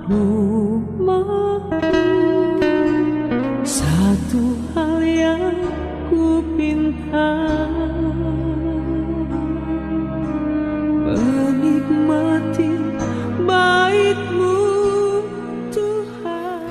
rumahmu. Satu hal yang ku pinta, menikmati bait-Mu Tuhan.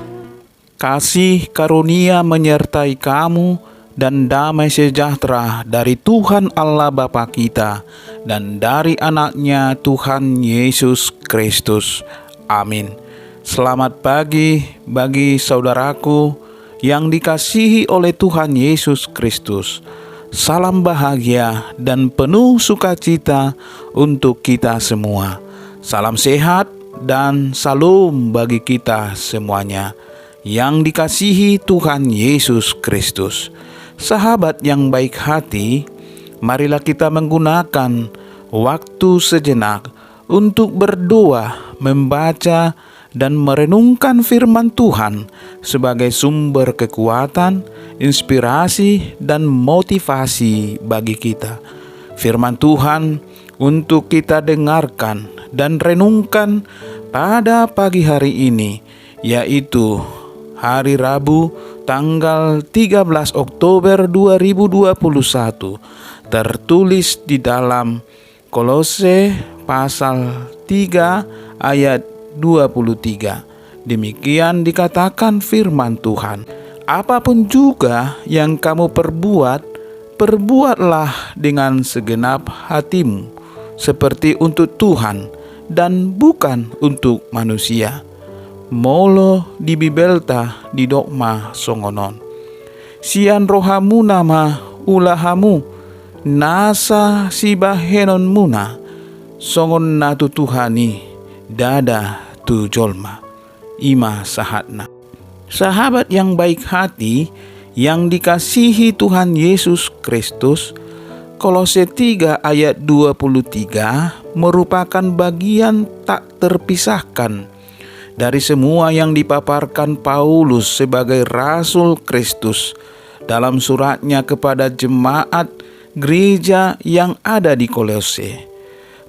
Kasih karunia menyertai kamu dan damai sejahtera dari Tuhan Allah Bapa kita dan dari anaknya Tuhan Yesus Kristus. Amin. Selamat pagi bagi saudaraku yang dikasihi oleh Tuhan Yesus Kristus. Salam bahagia dan penuh sukacita untuk kita semua. Salam sehat dan salam bagi kita semuanya yang dikasihi Tuhan Yesus Kristus. Sahabat yang baik hati, marilah kita menggunakan waktu sejenak untuk berdoa, membaca, dan merenungkan firman Tuhan sebagai sumber kekuatan, inspirasi, dan motivasi bagi kita. Firman Tuhan untuk kita dengarkan dan renungkan pada pagi hari ini, yaitu hari Rabu tanggal 13 Oktober 2021, tertulis di dalam Kolose pasal 3 ayat 23. Demikian dikatakan firman Tuhan. Apapun juga yang kamu perbuat, perbuatlah dengan segenap hatimu, seperti untuk Tuhan dan bukan untuk manusia. Molo di bibelta di dogma songonon. Sian rohamu nama ulahamu, nasa sibahenon muna, songon natu Tuhani, dada tu jolma, ima sahatna. Sahabat yang baik hati, yang dikasihi Tuhan Yesus Kristus, Kolose 3 ayat 23 merupakan bagian tak terpisahkan dari semua yang dipaparkan Paulus sebagai Rasul Kristus dalam suratnya kepada jemaat gereja yang ada di Kolose.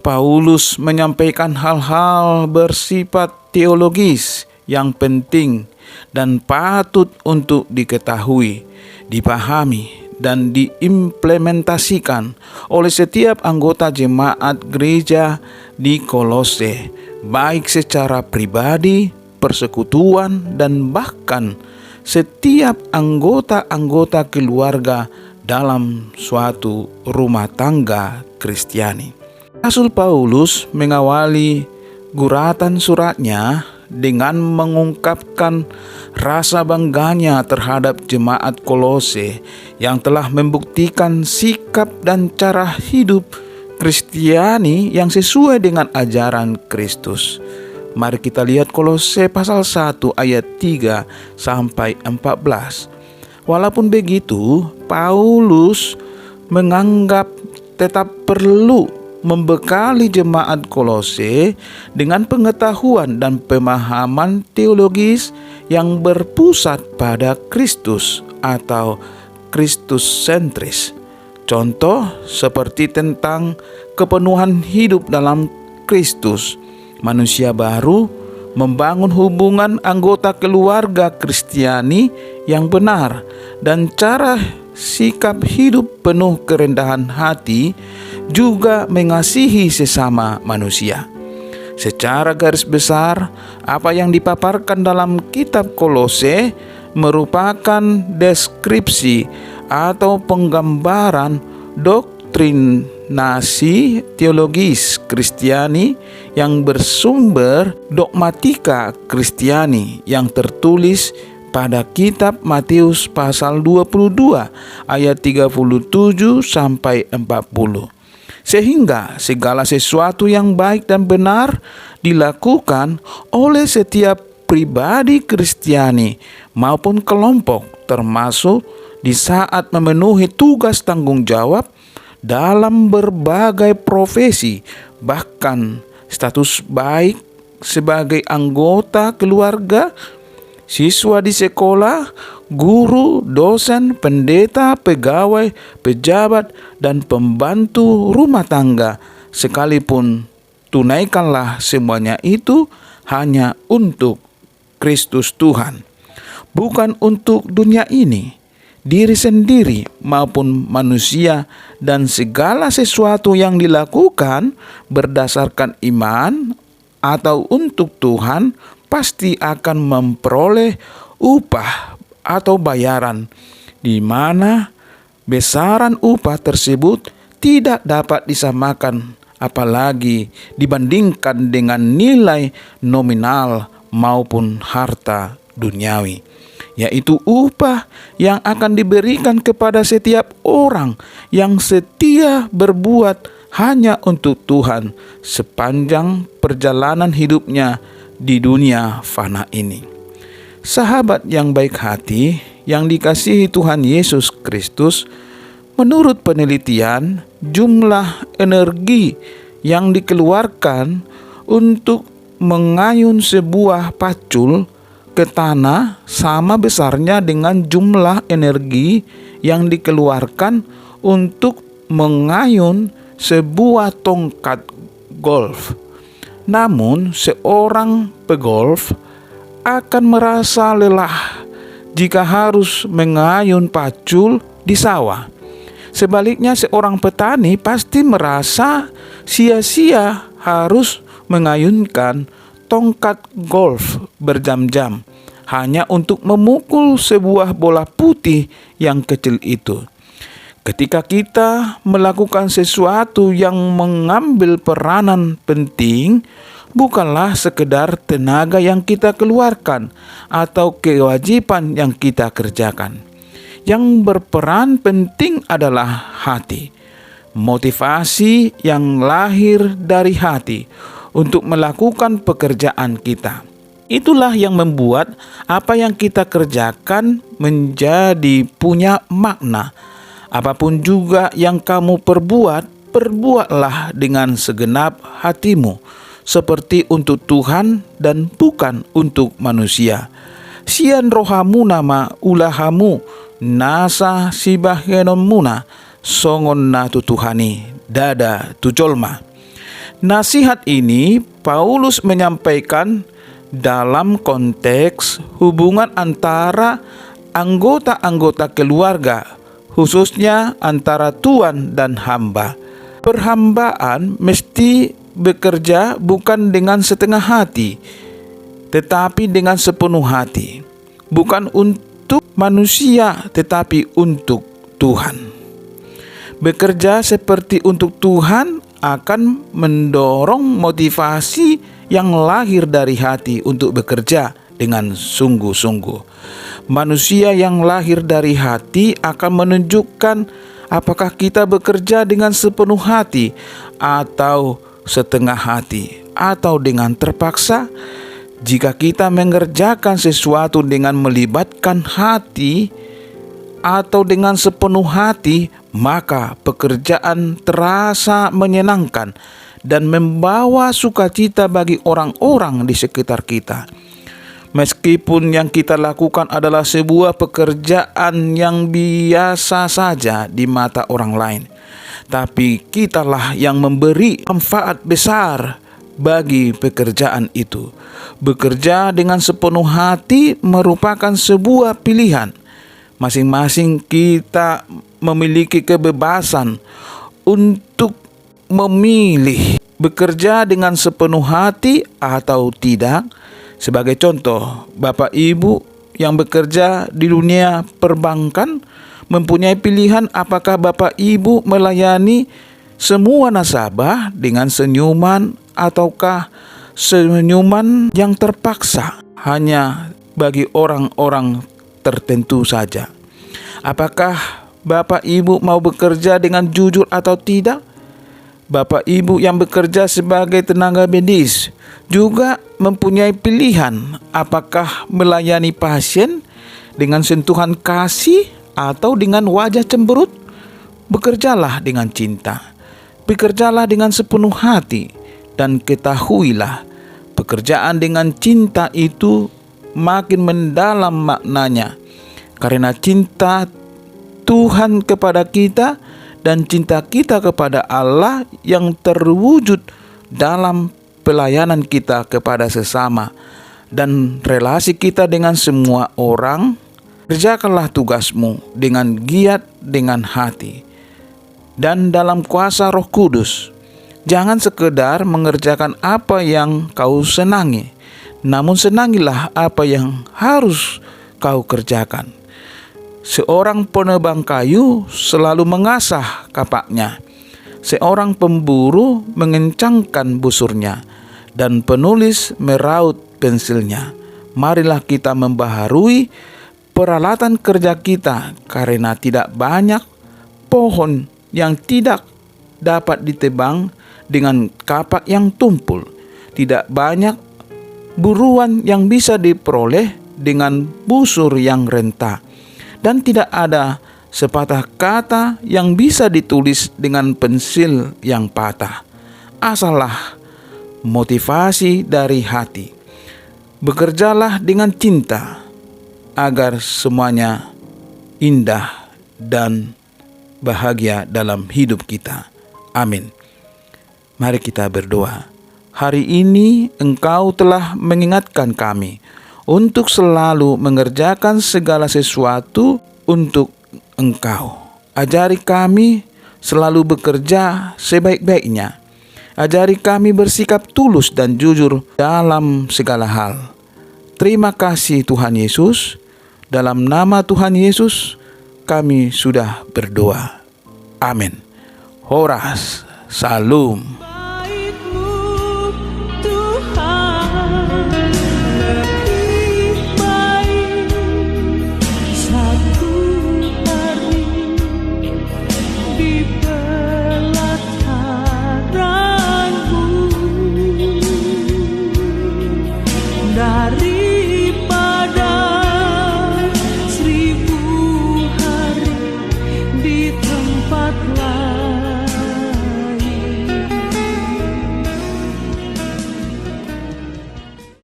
Paulus menyampaikan hal-hal bersifat teologis yang penting dan patut untuk diketahui, dipahami, dan diimplementasikan oleh setiap anggota jemaat gereja di Kolose, baik secara pribadi, persekutuan, dan bahkan setiap anggota-anggota keluarga dalam suatu rumah tangga Kristiani. Rasul Paulus mengawali guratan suratnya dengan mengungkapkan rasa bangganya terhadap jemaat Kolose yang telah membuktikan sikap dan cara hidup Kristiani yang sesuai dengan ajaran Kristus. Mari kita lihat Kolose pasal 1 ayat 3 sampai 14. Walaupun begitu, Paulus menganggap tetap perlu membekali jemaat Kolose dengan pengetahuan dan pemahaman teologis yang berpusat pada Kristus atau Kristus sentris. Contoh seperti tentang kepenuhan hidup dalam Kristus, manusia baru, membangun hubungan anggota keluarga Kristiani yang benar, dan cara sikap hidup penuh kerendahan hati, juga mengasihi sesama manusia. Secara garis besar, apa yang dipaparkan dalam kitab Kolose merupakan deskripsi atau penggambaran doktrinasi teologis Kristiani yang bersumber dogmatika Kristiani yang tertulis pada kitab Matius pasal 22 ayat 37 sampai 40. Sehingga segala sesuatu yang baik dan benar dilakukan oleh setiap pribadi Kristiani maupun kelompok, termasuk di saat memenuhi tugas tanggung jawab dalam berbagai profesi, bahkan status baik sebagai anggota keluarga, siswa di sekolah, guru, dosen, pendeta, pegawai, pejabat, dan pembantu rumah tangga. Sekalipun tunaikanlah semuanya itu hanya untuk Kristus Tuhan, bukan untuk dunia ini, diri sendiri maupun manusia, dan segala sesuatu yang dilakukan berdasarkan iman atau untuk Tuhan pasti akan memperoleh upah atau bayaran, di mana besaran upah tersebut tidak dapat disamakan apalagi dibandingkan dengan nilai nominal maupun harta duniawi, yaitu upah yang akan diberikan kepada setiap orang yang setia berbuat hanya untuk Tuhan sepanjang perjalanan hidupnya di dunia fana ini. Sahabat yang baik hati yang dikasihi Tuhan Yesus Kristus, menurut penelitian, jumlah energi yang dikeluarkan untuk mengayun sebuah pacul ke tanah sama besarnya dengan jumlah energi yang dikeluarkan untuk mengayun sebuah tongkat golf. Namun, seorang pegolf akan merasa lelah jika harus mengayun pacul di sawah. Sebaliknya, seorang petani pasti merasa sia-sia harus mengayunkan tongkat golf berjam-jam hanya untuk memukul sebuah bola putih yang kecil itu. Ketika kita melakukan sesuatu yang mengambil peranan penting, bukanlah sekedar tenaga yang kita keluarkan atau kewajiban yang kita kerjakan. Yang berperan penting adalah hati, motivasi yang lahir dari hati untuk melakukan pekerjaan kita. Itulah yang membuat apa yang kita kerjakan menjadi punya makna. Apapun juga yang kamu perbuat, perbuatlah dengan segenap hatimu, seperti untuk Tuhan dan bukan untuk manusia. Sian rohamu nama ulahamu, nasa sibahenomuna, songon na tutuhani, dada tujolma. Nasihat ini Paulus menyampaikan dalam konteks hubungan antara anggota-anggota keluarga, khususnya antara tuan dan hamba. Perhambaan mesti bekerja bukan dengan setengah hati, tetapi dengan sepenuh hati. Bukan untuk manusia, tetapi untuk Tuhan. Bekerja seperti untuk Tuhan akan mendorong motivasi yang lahir dari hati untuk bekerja dengan sungguh-sungguh. Manusia yang lahir dari hati akan menunjukkan apakah kita bekerja dengan sepenuh hati atau setengah hati atau dengan terpaksa. Jika kita mengerjakan sesuatu dengan melibatkan hati atau dengan sepenuh hati, maka pekerjaan terasa menyenangkan dan membawa sukacita bagi orang-orang di sekitar kita. Meskipun yang kita lakukan adalah sebuah pekerjaan yang biasa saja di mata orang lain, tapi kitalah yang memberi manfaat besar bagi pekerjaan itu. Bekerja dengan sepenuh hati merupakan sebuah pilihan. Masing-masing kita memiliki kebebasan untuk memilih bekerja dengan sepenuh hati atau tidak. Sebagai contoh, Bapak Ibu yang bekerja di dunia perbankan mempunyai pilihan apakah Bapak Ibu melayani semua nasabah dengan senyuman ataukah senyuman yang terpaksa hanya bagi orang-orang tertentu saja. Apakah Bapak Ibu mau bekerja dengan jujur atau tidak? Bapak Ibu yang bekerja sebagai tenaga medis juga mempunyai pilihan apakah melayani pasien dengan sentuhan kasih atau dengan wajah cemberut. Bekerjalah dengan cinta, bekerjalah dengan sepenuh hati, dan ketahuilah pekerjaan dengan cinta itu makin mendalam maknanya, karena cinta Tuhan kepada kita dan cinta kita kepada Allah yang terwujud dalam pelayanan kita kepada sesama, dan relasi kita dengan semua orang. Kerjakanlah tugasmu dengan giat, dengan hati, dan dalam kuasa Roh Kudus. Jangan sekedar mengerjakan apa yang kau senangi, namun senangilah apa yang harus kau kerjakan. Seorang penebang kayu selalu mengasah kapaknya, seorang pemburu mengencangkan busurnya, dan penulis meraut pensilnya. Marilah kita membaharui peralatan kerja kita, karena tidak banyak pohon yang tidak dapat ditebang dengan kapak yang tumpul. Tidak banyak buruan yang bisa diperoleh dengan busur yang renta. Dan tidak ada sepatah kata yang bisa ditulis dengan pensil yang patah. Asallah motivasi dari hati. Bekerjalah dengan cinta, agar semuanya indah dan bahagia dalam hidup kita. Amin. Mari kita berdoa. Hari ini Engkau telah mengingatkan kami untuk selalu mengerjakan segala sesuatu untuk Engkau. Ajari kami selalu bekerja sebaik-baiknya. Ajari kami bersikap tulus dan jujur dalam segala hal. Terima kasih Tuhan Yesus. Dalam nama Tuhan Yesus kami sudah berdoa. Amin. Horas. Salum.